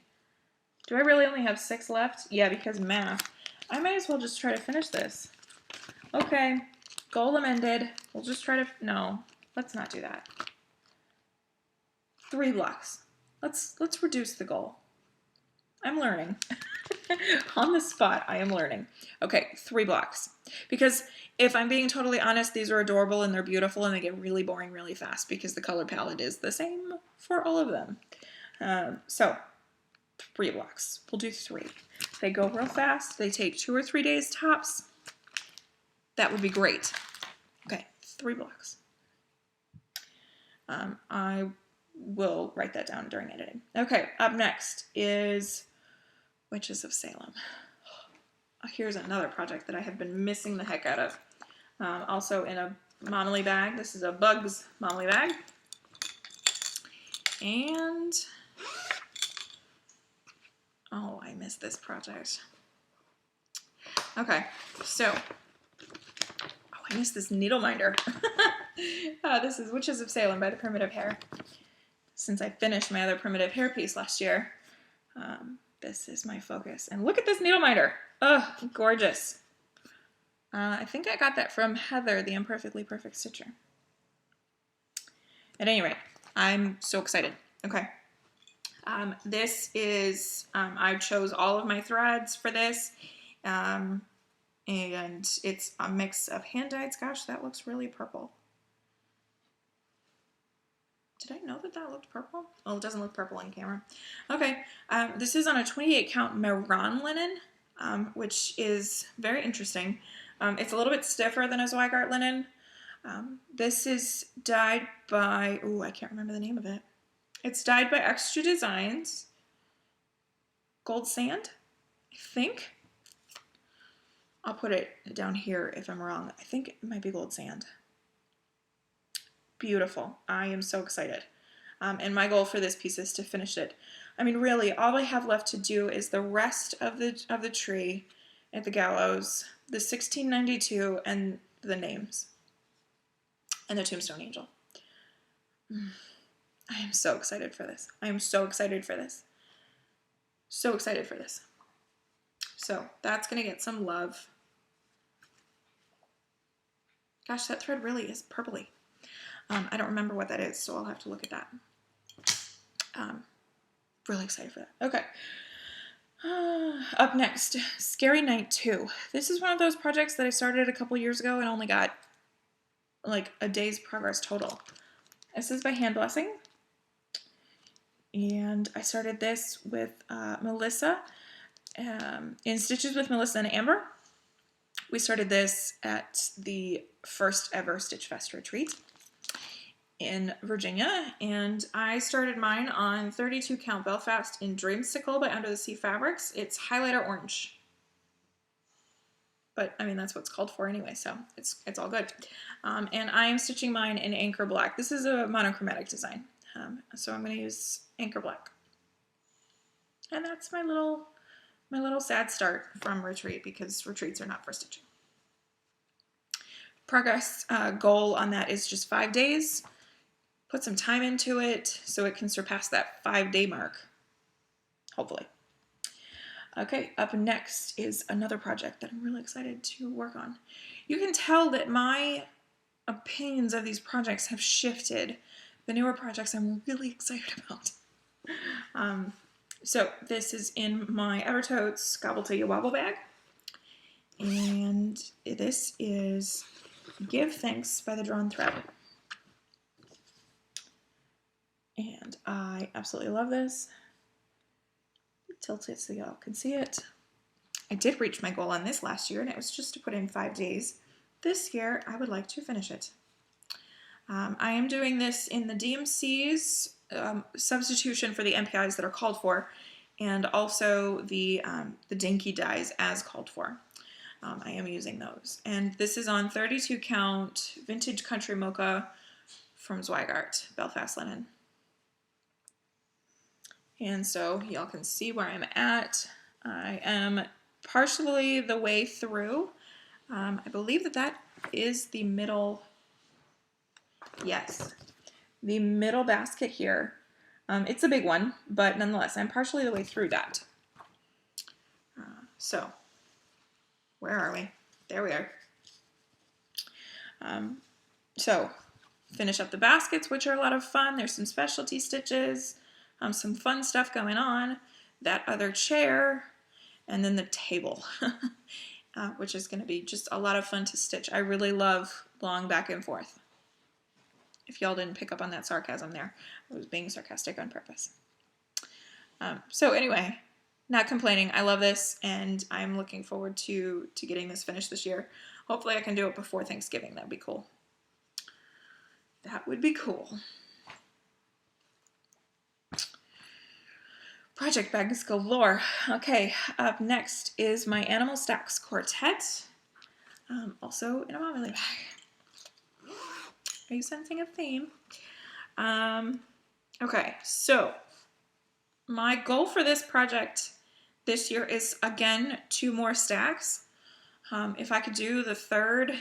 [SPEAKER 1] Do I really only have 6 left? Yeah, because math. I might as well just try to finish this. Okay, goal amended. We'll just try to, no, let's not do that. 3 blocks. Let's reduce the goal. I'm learning. On the spot, I am learning. Okay, 3 blocks. Because if I'm being totally honest, these are adorable and they're beautiful and they get really boring really fast because the color palette is the same for all of them. So 3 blocks. We'll do 3. They go real fast. They take 2 or 3 days tops. That would be great. Okay, 3 blocks. I will write that down during editing. Okay, up next is Witches of Salem. Here's another project that I have been missing the heck out of. Also in a Momly bag. This is a Bugs Momly bag. And oh, I missed this project. Okay, so, oh, I missed this needle minder. This is Witches of Salem by the Primitive Hair. Since I finished my other Primitive Hair piece last year, this is my focus. And look at this needle minder. Oh, gorgeous. I think I got that from Heather, the Imperfectly Perfect Stitcher. At any rate, I'm so excited. Okay. This is, I chose all of my threads for this, and it's a mix of hand-dyed. Gosh, that looks really purple. Did I know that that looked purple? Oh, it doesn't look purple on camera. Okay, this is on a 28 count Meran linen, which is very interesting. It's a little bit stiffer than a Zweigart linen. This is dyed by, oh, I can't remember the name of it. It's dyed by Extra Designs. Gold Sand, I think. I'll put it down here if I'm wrong. I think it might be Gold Sand. Beautiful. I am so excited. And my goal for this piece is to finish it. I mean, really, all I have left to do is the rest of the tree at the gallows, the 1692, and the names, and the tombstone angel. I am so excited for this. I am so excited for this. So excited for this. So that's going to get some love. Gosh, that thread really is purpley. I don't remember what that is, so I'll have to look at that. Really excited for that. Okay. Up next, Scary Night 2. This is one of those projects that I started a couple years ago and only got like a day's progress total. This is by Hand Blessing. And I started this with Melissa, in Stitches with Melissa and Amber, We started this at the first ever Stitch Fest retreat in Virginia, and I started mine on 32 count Belfast in Dreamsicle by Under the Sea Fabrics. It's highlighter orange, but I mean that's what it's called for anyway, so it's all good. And I am stitching mine in Anchor Black. This is a monochromatic design, so I'm going to use Anchor Black, and that's my little sad start from retreat, because retreats are not for stitching. Progress goal on that is just 5 days. Put some time into it so it can surpass that 5-day mark, hopefully. Okay, up next is another project that I'm really excited to work on. You can tell that my opinions of these projects have shifted. The newer projects I'm really excited about. So this is in my Evertotes Gobble Till You Wobble bag. And this is Give Thanks by the Drawn Thread. And I absolutely love this. Tilt it so y'all can see it. I did reach my goal on this last year, and it was just to put in 5 days. This year, I would like to finish it. I am doing this in the DMC's substitution for the MPIs that are called for, and also the dinky dies as called for. I am using those. And this is on 32 count Vintage Country Mocha from Zweigart, Belfast linen. And so y'all can see where I'm at. I am partially the way through. I believe that is the middle, yes, the middle basket here. It's a big one, but nonetheless, I'm partially the way through that. So, where are we? There we are. So, finish up the baskets, which are a lot of fun. There's some specialty stitches. Some fun stuff going on, that other chair, and then the table, which is going to be just a lot of fun to stitch. I really love long back and forth. If y'all didn't pick up on that sarcasm there, I was being sarcastic on purpose. So anyway, not complaining. I love this, and I'm looking forward to getting this finished this year. Hopefully I can do it before Thanksgiving. That'd be cool. That would be cool. Project bags galore. Okay, up next is my Animal Stacks Quartet, also in a Mommy bag. Are you sensing a theme? Okay, so my goal for this project this year is, again, 2 more stacks. If I could do the 3rd,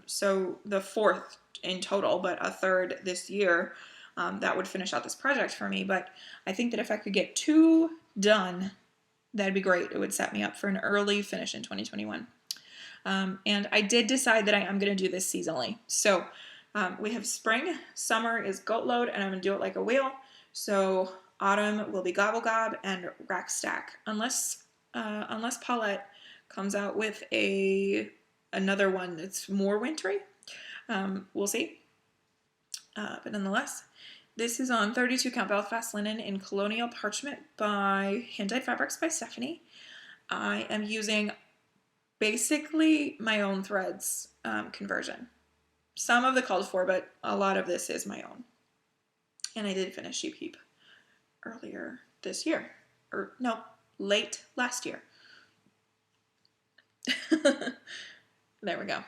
[SPEAKER 1] so the 4th in total, but a 3rd this year, that would finish out this project for me. But I think that if I could get 2 done, that'd be great. It would set me up for an early finish in 2021. And I did decide that I am going to do this seasonally. So we have spring, summer is goat load, and I'm going to do it like a wheel. So autumn will be gobble gob and rack stack, unless Paulette comes out with another one that's more wintry. We'll see. But nonetheless, this is on 32 count Belfast linen in Colonial Parchment by Hand-Dyed Fabrics by Stephanie. I am using basically my own threads conversion. Some of the called for, but a lot of this is my own. And I did finish Sheep Heap earlier this year. Or no, late last year. There we go.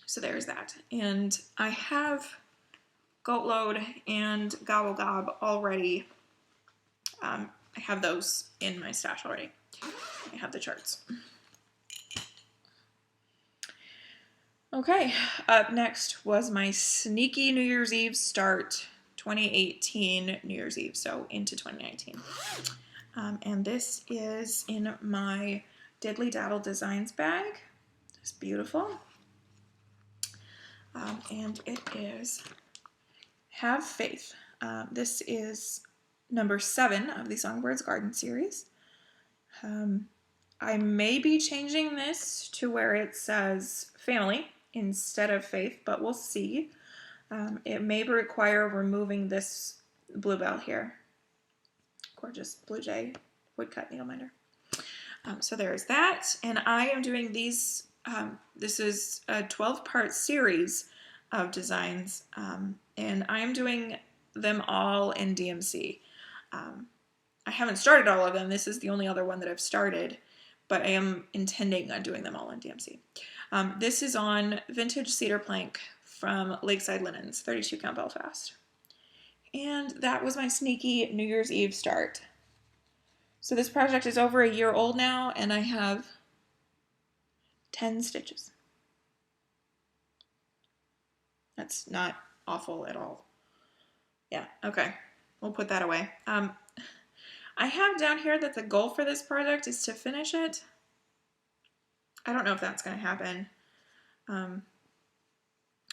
[SPEAKER 1] So there's that. And I have Goat Load and Gobble Gob already. I have those in my stash already. I have the charts. Okay, up next was my sneaky New Year's Eve start, 2018 New Year's Eve, so into 2019. And this is in my Diddly Daddle Designs bag. It's beautiful. And it is Have Faith. This is number 7 of the Songbirds Garden series. I may be changing this to where it says family instead of faith, but we'll see. It may require removing this bluebell here. Gorgeous Blue Jay woodcut needle minder. So there's that, and I am doing these, this is a 12-part series of designs, and I am doing them all in DMC. I haven't started all of them. This is the only other one that I've started, but I am intending on doing them all in DMC. This is on vintage cedar plank from Lakeside Linens, 32 count Belfast. And that was my sneaky New Year's Eve start. So this project is over a year old now, and I have 10 stitches. That's not awful at all. Yeah, okay. We'll put that away. I have down here that the goal for this project is to finish it. I don't know if that's going to happen.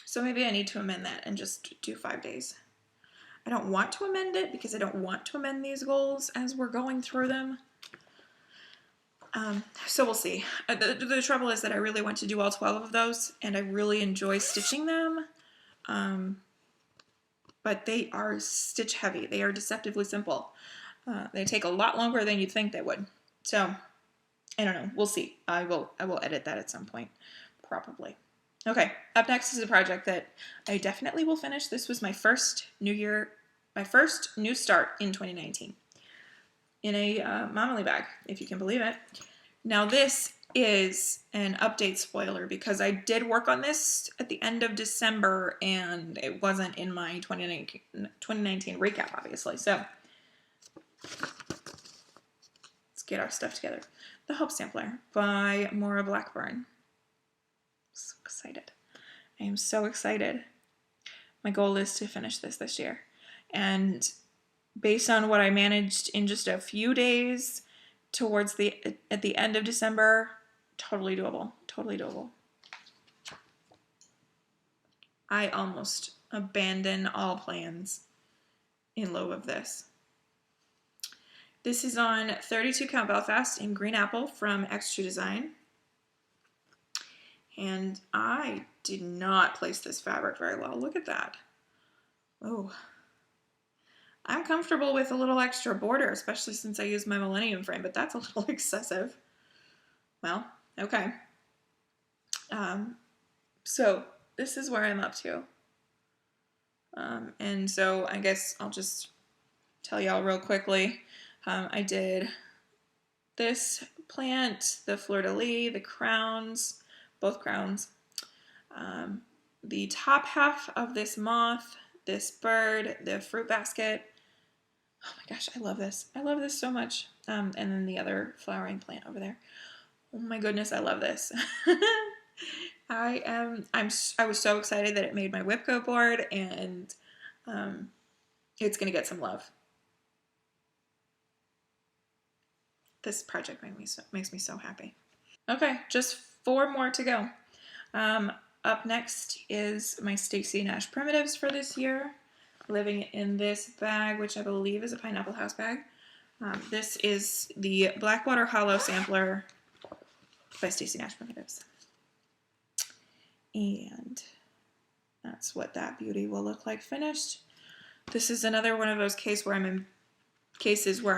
[SPEAKER 1] So maybe I need to amend that and just do 5 days. I don't want to amend it because I don't want to amend these goals as we're going through them. So we'll see. The trouble is that I really want to do all 12 of those, and I really enjoy stitching them. But they are stitch heavy. They are deceptively simple. They take a lot longer than you'd think they would. So I don't know. We'll see. I will edit that at some point, probably. Okay, up next is a project that I definitely will finish. This was my first new start in 2019 in a Momily bag, if you can believe it. Now this is an update spoiler because I did work on this at the end of December and it wasn't in my 2019 recap, obviously. So let's get our stuff together. The Hope Sampler by Maura Blackburn. So excited. I am so excited. My goal is to finish this year. And based on what I managed in just a few days at the end of December, totally doable. Totally doable. I almost abandon all plans in lieu of this. This is on 32 count Belfast in green apple from Extra Design. And I did not place this fabric very well. Look at that. Oh. I'm comfortable with a little extra border, especially since I use my Millennium frame, but that's a little excessive. Well, okay. So this is where I'm up to. And so I guess I'll just tell y'all real quickly. I did this plant, the fleur-de-lis, the crowns, both crowns, the top half of this moth, this bird, the fruit basket. Oh my gosh, I love this. I love this so much. And then the other flowering plant over there. Oh my goodness, I love this. I was so excited that it made my WIP go board, and it's gonna get some love. This project makes me so happy. Okay, just 4 more to go. Up next is my Stacy Nash Primitives for this year. Living in this bag, which I believe is a Pineapple House bag. This is the Blackwater Hollow Sampler by Stacy Nash Primitives. And that's what that beauty will look like finished. This is another one of those cases where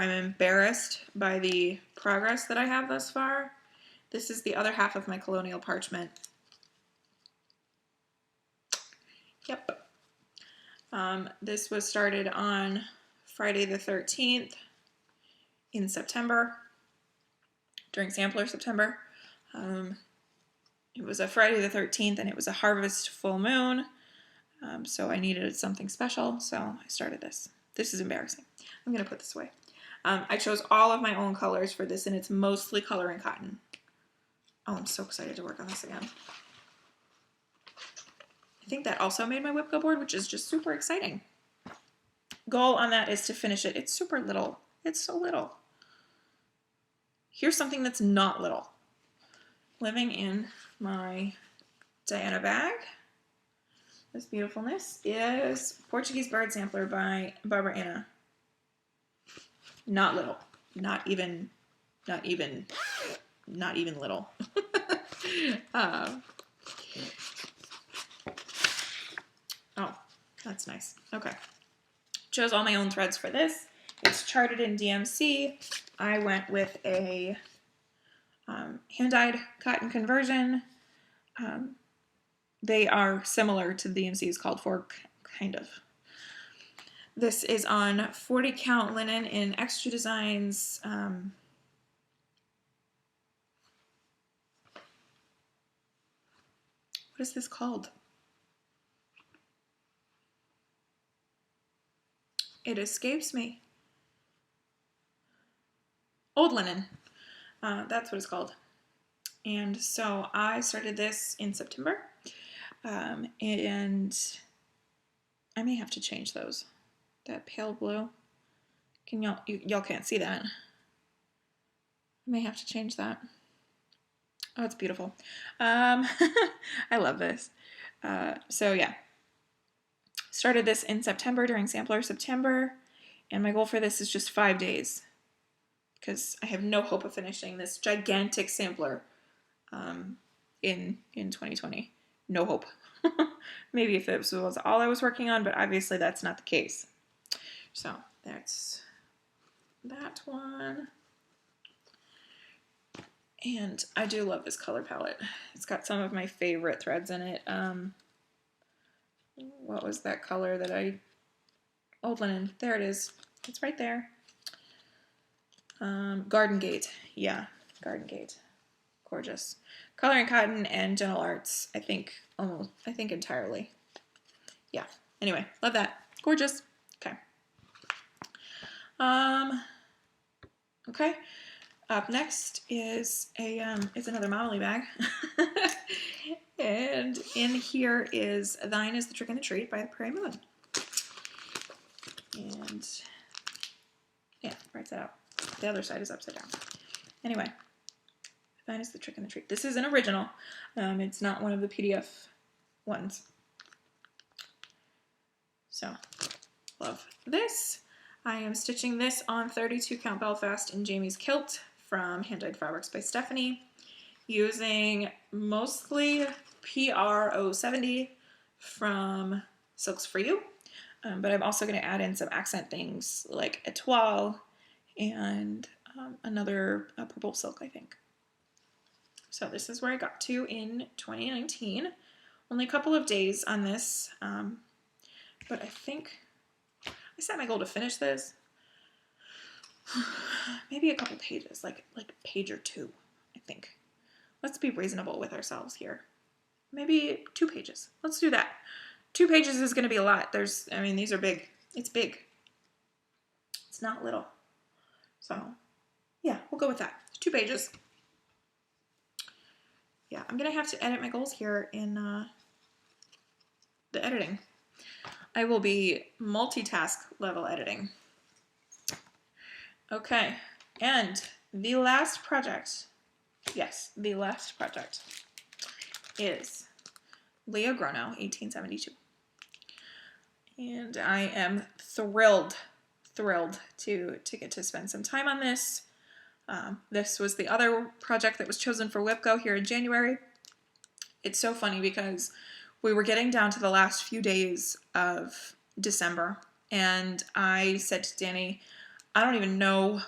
[SPEAKER 1] I'm embarrassed by the progress that I have thus far. This is the other half of my Colonial Parchment. Yep. This was started on Friday the 13th in September, during Sampler September. It was a Friday the 13th and it was a harvest full moon, so I needed something special, so I started this. This is embarrassing. I'm going to put this away. I chose all of my own colors for this, and it's mostly color and cotton. Oh, I'm so excited to work on this again. I think that also made my WIP go board, which is just super exciting. Goal on that is to finish it. It's super little. It's so little. Here's something that's not little. Living in my Diana bag. This beautifulness is Portuguese Bird Sampler by Barbara Anna. Not little. Not even little. Oh, that's nice. Okay. Chose all my own threads for this. It's charted in DMC. I went with a hand-dyed cotton conversion. They are similar to the DMC is called for, kind of. This is on 40 count linen in extra designs. What is this called? It escapes me. Old linen. That's what it's called. And so I started this in September. And I may have to change those. That pale blue. Can y'all can't see that. I may have to change that. Oh, it's beautiful. I love this. So yeah. Started this in September during Sampler September. And my goal for this is just 5 days. Because I have no hope of finishing this gigantic sampler in 2020. No hope. Maybe if it was all I was working on, but obviously that's not the case. So that's that one. And I do love this color palette. It's got some of my favorite threads in it. What was that color that Old linen. There it is. It's right there. Garden Gate. Yeah, Garden Gate. Gorgeous. Coloring Cotton and Gentle Arts, I think entirely. Yeah. Anyway, love that. Gorgeous. Okay. Okay. Up next is it's another Molly bag. And in here is Thine is the Trick and the Treat by the Prairie Moon. And yeah, writes it out. The other side is upside down. Anyway, Thine is the Trick and the Treat. This is an original. It's not one of the PDF ones. So, love this. I am stitching this on 32 count Belfast in Jamie's Kilt from Hand Dyed Fabrics by Stephanie, using mostly PR 070 from Silks For You, but I'm also going to add in some accent things like Etoile and another purple silk, I think. So this is where I got to in 2019. Only a couple of days on this, but I think I set my goal to finish this. Maybe a couple pages, like a page or two, I think. Let's be reasonable with ourselves here. Maybe 2 pages. Let's do that. 2 pages is going to be a lot. These are big. It's big. It's not little. So, yeah, we'll go with that. 2 pages. Yeah, I'm going to have to edit my goals here in the editing. I will be multitask level editing. Okay, and the last project, yes, the last project is Leo Gronow, 1872. And I am thrilled to get to spend some time on this. This was the other project that was chosen for WIP Go here in January. It's so funny because we were getting down to the last few days of December, and I said to Danny, I don't know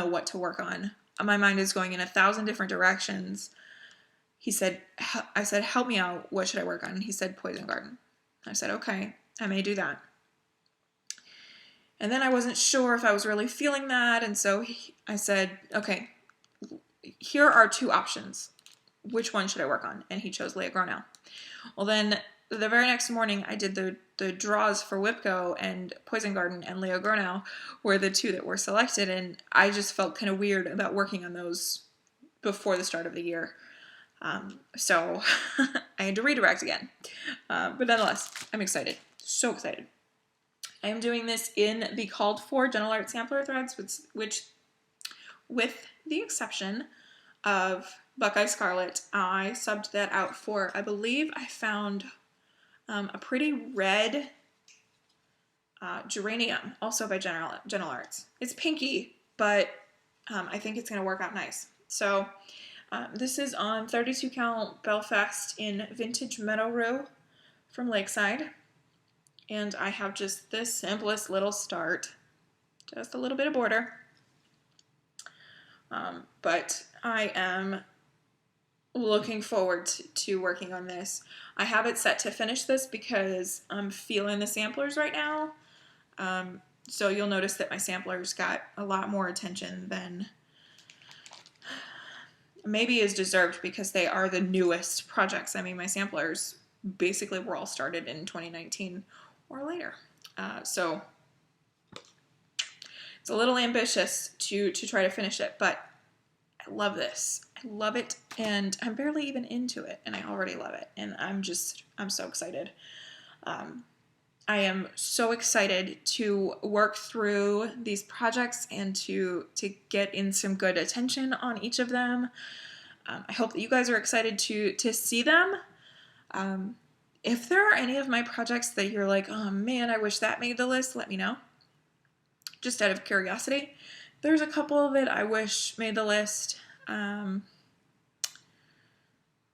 [SPEAKER 1] what to work on. My mind is going in 1,000 different directions. I said, help me out. What should I work on? And he said, Poison Garden. I said, okay, I may do that. And then I wasn't sure if I was really feeling that. And so I said, okay, here are 2 options. Which one should I work on? And he chose Leo Gronow. Well, then the very next morning I did the draws for WIP Go, and Poison Garden and Leo Gronow were the 2 that were selected. And I just felt kind of weird about working on those before the start of the year. So I had to redirect again. But nonetheless, I'm excited. So excited. I am doing this in the called for Gentle Art sampler threads, which with the exception of Buckeye Scarlet, I subbed that out for, I believe I found a pretty red geranium, also by Gentle Arts. It's pinky, but I think it's going to work out nice. So this is on 32 count Belfast in Vintage Meadow Rue from Lakeside. And I have just this simplest little start. Just a little bit of border. But I am looking forward to working on this. I have it set to finish this because I'm feeling the samplers right now. So you'll notice that my samplers got a lot more attention than maybe is deserved because they are the newest projects. I mean, my samplers basically were all started in 2019 or later. So it's a little ambitious to try to finish it, but I love this. I love it, and I'm barely even into it, and I already love it, and I'm so excited. I am so excited to work through these projects and to get in some good attention on each of them. I hope that you guys are excited to see them. If there are any of my projects that you're like, oh man, I wish that made the list, let me know. Just out of curiosity. There's a couple that I wish made the list.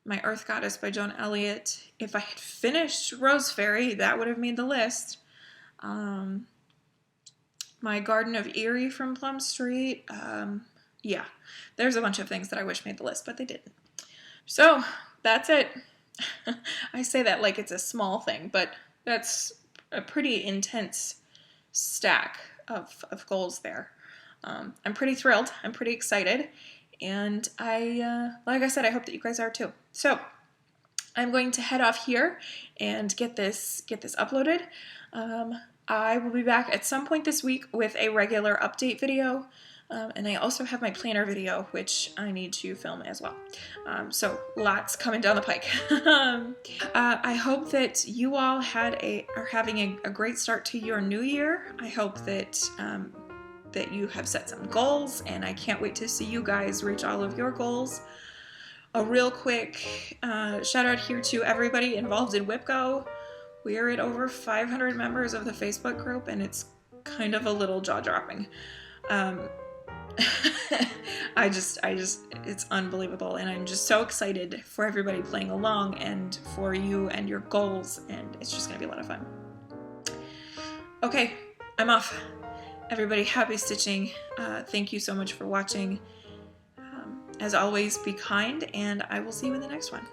[SPEAKER 1] My Earth Goddess by Joan Elliott. If I had finished Rose Fairy, that would have made the list. My Garden of Erie from Plum Street. Yeah, there's a bunch of things that I wish made the list, but they didn't. So that's it. I say that like it's a small thing, but that's a pretty intense stack of goals there. I'm pretty thrilled. I'm pretty excited. And like I said, I hope that you guys are too. So I'm going to head off here and get this uploaded. I will be back at some point this week with a regular update video. And I also have my planner video, which I need to film as well. So lots coming down the pike. I hope that you all are having a great start to your new year. I hope that that you have set some goals, and I can't wait to see you guys reach all of your goals. A real quick shout out here to everybody involved in WIP Go. We are at over 500 members of the Facebook group, and it's kind of a little jaw-dropping. It's unbelievable, and I'm just so excited for everybody playing along and for you and your goals, and it's just gonna be a lot of fun. Okay, I'm off. Everybody, happy stitching. Thank you so much for watching. As always, be kind, and I will see you in the next one.